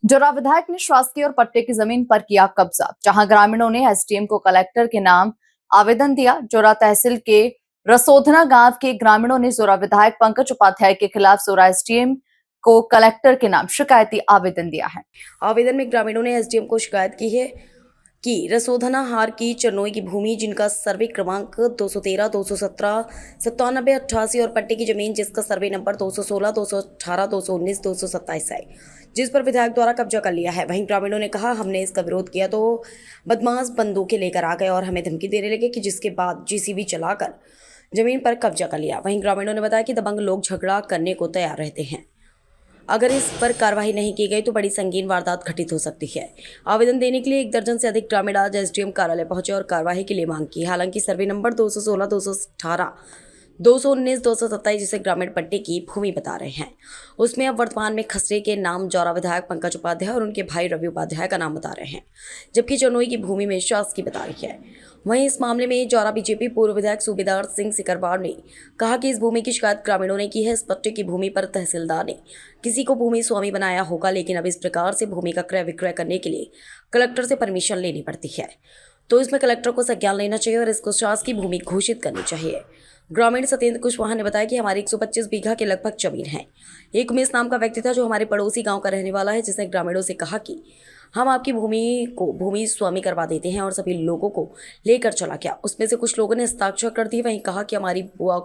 जोरा विधायक ने शासकीय और पट्टे की जमीन पर किया कब्जा। जहां ग्रामीणों ने एसडीएम को कलेक्टर के नाम आवेदन दिया। जोरा तहसील के रसोधना गांव के ग्रामीणों ने जोरा विधायक पंकज उपाध्याय के खिलाफ जोरा एसडीएम को कलेक्टर के नाम शिकायती आवेदन दिया है। आवेदन में ग्रामीणों ने एसडीएम को शिकायत की है कि रसोधना हार की चरनोई की भूमि जिनका सर्वे क्रमांक 213, 217, 97, 88 और पट्टे की जमीन जिसका सर्वे नंबर 216, 218, 219, 227 है, जिस पर विधायक द्वारा कब्जा कर लिया है। वहीं ग्रामीणों ने कहा, हमने इसका विरोध किया तो बदमाश बंदूकें लेकर आ गए और हमें धमकी देने लगे कि जिसके बाद जेसीबी चलाकर जमीन पर कब्जा कर लिया। वहीं ग्रामीणों ने बताया कि दबंग लोग झगड़ा करने को तैयार रहते हैं। अगर इस पर कार्रवाई नहीं की गई तो बड़ी संगीन वारदात घटित हो सकती है। आवेदन देने के लिए 1 दर्जन से अधिक ग्रामीण आज एसडीएम कार्यालय पहुंचे और कार्रवाई के लिए मांग की। हालांकि सर्वे नंबर 216, 218, 219, 227 जिसे ग्रामीण पट्टे की भूमि बता रहे हैं, उसमें अब वर्तमान में खसरे के नाम जोरा विधायक पंकज उपाध्याय और उनके भाई रवि उपाध्याय का नाम बता रहे हैं, जबकि चरनोई की भूमि में शासकीय बता रही है। वहीं इस मामले में जोरा बीजेपी पूर्व विधायक सूबेदार सिंह सिकरवार ने कहा कि इस भूमि की शिकायत ग्रामीणों ने की है। इस पट्टे की भूमि पर तहसीलदार ने किसी को भूमि स्वामी बनाया होगा, लेकिन अब इस प्रकार से भूमि का क्रय विक्रय करने के लिए कलेक्टर से परमिशन लेनी पड़ती है, तो इसमें कलेक्टर को संज्ञान लेना चाहिए और इसको शासकीय भूमि घोषित करनी चाहिए। ग्रामीण सत्येंद्र कुशवाहा ने बताया कि हमारी 125 बीघा के लगभग जमीन है। एक उमेश नाम का व्यक्ति था जो हमारे पड़ोसी गांव का रहने वाला है, जिसने ग्रामीणों से कहा कि हम आपकी भूमि को भूमि स्वामी करवा देते हैं और सभी लोगों को लेकर चला गया। उसमें से कुछ लोगों ने हस्ताक्षर कर दिए। वहीं कहा कि हमारी बुआ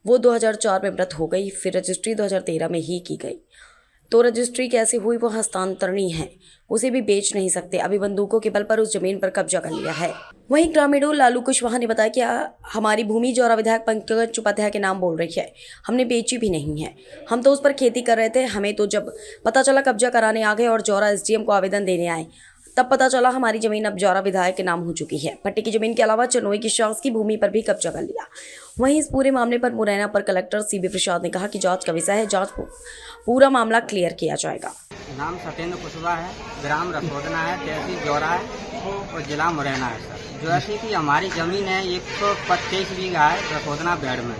वो 2004 में मृत हो गई, फिर रजिस्ट्री 2013 में ही की गई, तो रजिस्ट्री कैसे हुई वो हस्तांतरणी है, उसे भी बेच नहीं सकते। अभी बंदूकों के बल पर उस जमीन पर कब्जा कर लिया है। वहीं ग्रामीणों लालू कुशवाहा ने बताया कि हमारी भूमि जोरा विधायक पंकज उपाध्याय के नाम बोल रही है, हमने बेची भी नहीं है, हम तो उस पर खेती कर रहे थे। हमें तो जब पता चला कब्जा कराने आ गए और जोरा एसडीएम को आवेदन देने आए, तब पता चला हमारी जमीन अब जोरा विधायक के नाम हो चुकी है। पट्टे की जमीन के अलावा चरनोई की शासकीय भूमि पर भी कब्जा कर लिया। वहीं इस पूरे मामले पर मुरैना पर कलेक्टर सीबी प्रसाद ने कहा कि जांच का विषय है, जांच पूरा मामला क्लियर किया जाएगा। नाम सत्येंद्र कुशवाहा है, ग्राम रसोधना है, तहसील जोरा है और जिला मुरैना है सर। जो ऐसी कि हमारी ज़मीन है 125 बीघा है रसोधना बेड़ में,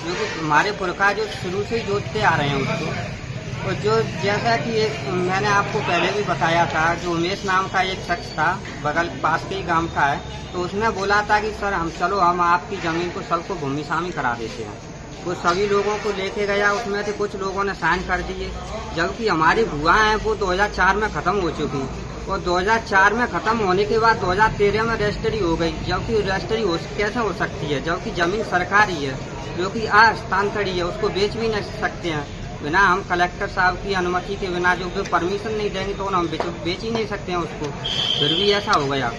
जो कि हमारे पुरखा जो शुरू से जोतते आ रहे हैं उसको। और जो जैसा कि एक मैंने आपको पहले भी बताया था, जो उमेश नाम का एक शख्स था, बगल पास के ही गांव का है, तो उसने बोला था कि सर हम आपकी ज़मीन को सबको भूमि स्वामी करा देते हैं। वो सभी लोगों को लेके गया, उसमें से कुछ लोगों ने साइन कर दिए, जबकि हमारी भुआ हैं वो 2004 में ख़त्म हो चुकी और 2004 में ख़त्म होने के बाद 2013 में रजिस्ट्री हो गई। जबकि रजिस्ट्री कैसे हो सकती है, जबकि ज़मीन सरकारी है, जो कि हस्तांतरी है, उसको बेच भी नहीं सकते हैं बिना हम कलेक्टर साहब की अनुमति के बिना। जो परमिशन नहीं देंगे तो हम बेच ही नहीं सकते हैं उसको। फिर भी ऐसा हो गया।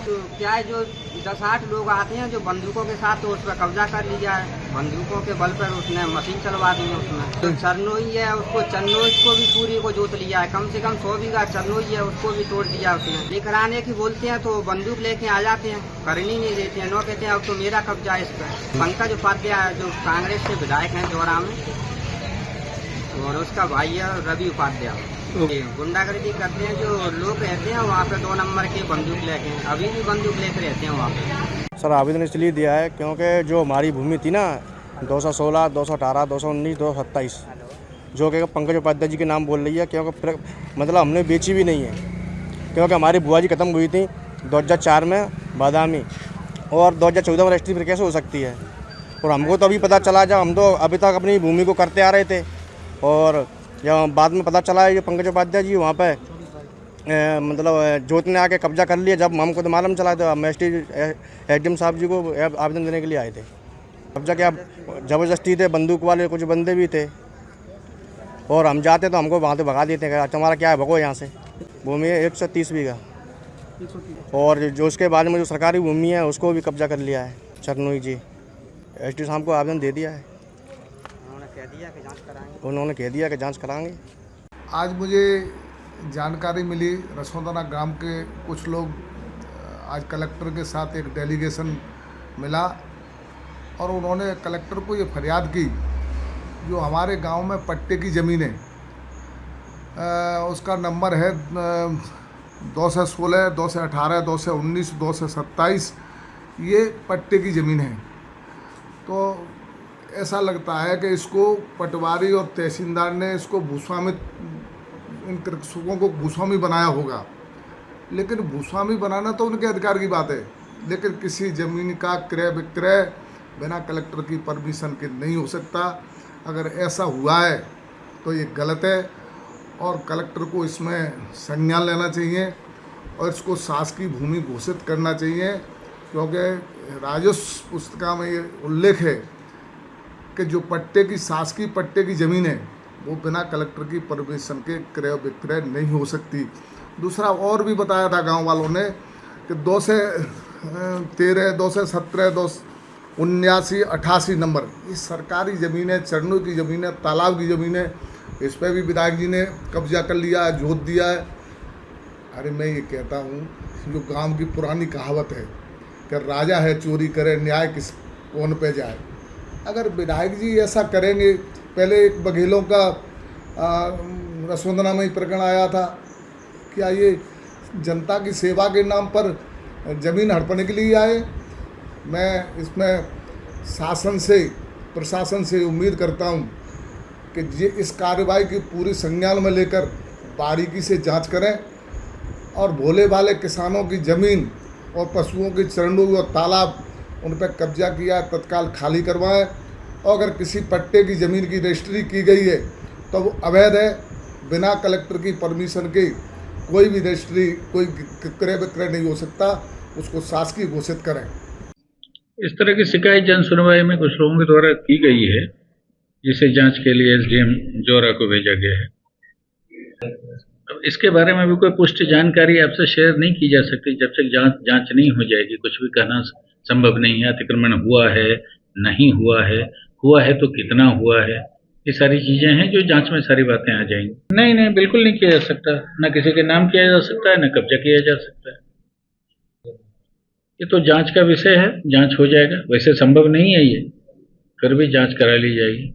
तो क्या है, जो 10-8 लोग आते हैं जो बंदूकों के साथ, तो उस पर कब्जा कर लिया है। बंदूकों के बल पर उसने मशीन चलवा दी है उसमें। जो चरनोई है उसको, चरनोई को भी पूरी को जोत लिया है, कम से कम 100 बीघा चरनोई है उसको भी तोड़ दिया उसने। लेकर आने की बोलते हैं तो बंदूक लेके आ जाते हैं, करनी नहीं देते हैं। नो कहते हैं अब तो मेरा कब्जा है इस पर। पंकज उपाध्याय जो कांग्रेस के विधायक हैं जोरा में, और उसका भाई है रवि उपाध्याय, गुंडागर्दी करते हैं। जो लोग रहते हैं वहाँ पे 2 नंबर के बंदूक लेके, अभी भी बंदूक लेकर रहते हैं वहाँ पे। सर आवेदन इसलिए दिया है क्योंकि जो हमारी भूमि थी ना 216, 218, 219, 227, जो कि पंकज उपाध्याय जी के नाम बोल रही है, क्योंकि मतलब हमने बेची भी नहीं है, क्योंकि हमारी बुआ जी खत्म हुई थी 2004 में बादामी, और 2014 में रजिस्ट्री फिर कैसे हो सकती है। और हमको तो अभी पता चला, जब हम तो अभी तक अपनी भूमि को करते आ रहे थे, और जब बाद में पता चला है ये पंकज उपाध्याय जी वहाँ पे मतलब जोतने आके कब्जा कर लिया। जब हमको तो मालूम चला, तो हम एसडीएम साहब जी को आवेदन देने के लिए आए थे। कब्जा क्या ज़बरदस्ती थे, बंदूक वाले कुछ बंदे भी थे, और हम जाते तो हमको वहाँ से भगा देते हैं। तुम्हारा क्या है, भगो यहाँ से। भूमि है 130 बीघा, और जो उसके बाद में जो सरकारी भूमि है उसको भी कब्जा कर लिया है चरनोई जी। एसडी साहब को आवेदन दे दिया है, उन्होंने कह दिया कि जांच कराएंगे। आज मुझे जानकारी मिली, रसोधना ग्राम के कुछ लोग आज कलेक्टर के साथ एक डेलीगेशन मिला, और उन्होंने कलेक्टर को ये फरियाद की, जो हमारे गांव में पट्टे की ज़मीन है, उसका नंबर है 2 से 16, 2 से 18, 2 से 19, 2 से 27, ये पट्टे की ज़मीन है। तो ऐसा लगता है कि इसको पटवारी और तहसीलदार ने इसको भूस्वामित इन कृषकों को भूस्वामी बनाया होगा, लेकिन भूस्वामी बनाना तो उनके अधिकार की बात है, लेकिन किसी ज़मीन का क्रय विक्रय बिना कलेक्टर की परमिशन के नहीं हो सकता। अगर ऐसा हुआ है तो ये गलत है और कलेक्टर को इसमें संज्ञान लेना चाहिए और इसको शासकीय भूमि घोषित करना चाहिए, क्योंकि राजस्व पुस्तिका में ये उल्लेख है कि जो पट्टे की शासकीय पट्टे की ज़मीन है वो बिना कलेक्टर की परमिशन के क्रय विक्रय नहीं हो सकती। दूसरा और भी बताया था गांव वालों ने कि 2 से 13, 2 से 17, 2 79, 88 नंबर ये सरकारी ज़मीन है, चरणों की ज़मीन है, तालाब की ज़मीन है, इस पर भी विधायक जी ने कब्जा कर लिया है, जोत दिया है। अरे मैं ये कहता हूँ, जो गांव की पुरानी कहावत है कि राजा है चोरी करे न्याय किस कौन पे जाए। अगर विधायक जी ऐसा करेंगे, पहले एक बघेलों का रसोंदना में ही प्रकरण आया था, क्या ये जनता की सेवा के नाम पर ज़मीन हड़पने के लिए आए? मैं इसमें शासन से प्रशासन से उम्मीद करता हूँ कि ये इस कार्रवाई की पूरी संज्ञान में लेकर बारीकी से जांच करें और भोले भाले किसानों की ज़मीन और पशुओं की चरणों और तालाब उन पर कब्जा किया तत्काल खाली करवाएं, और अगर किसी पट्टे की ज़मीन की रजिस्ट्री की गई है तो वो अवैध है, बिना कलेक्टर की परमिशन के कोई भी रजिस्ट्री कोई क्रय विक्रय नहीं हो सकता, उसको शासकीय घोषित करें। इस तरह की शिकायत जन सुनवाई में कुछ लोगों के द्वारा की गई है, जिसे जांच के लिए एसडीएम जोरा को भेजा गया है। अब इसके बारे में भी कोई पुष्टि जानकारी आपसे शेयर नहीं की जा सकती जब तक जांच नहीं हो जाएगी। कुछ भी कहना संभव नहीं है। अतिक्रमण हुआ है, नहीं हुआ है तो कितना हुआ है, ये सारी चीजें हैं जो जांच में सारी बातें आ जाएंगी। नहीं, बिल्कुल नहीं किया जा सकता, न किसी के नाम किया जा सकता है, न कब्जा किया जा सकता है। ये तो जांच का विषय है, जांच हो जाएगा। वैसे संभव नहीं है ये, फिर भी जांच करा ली जाएगी।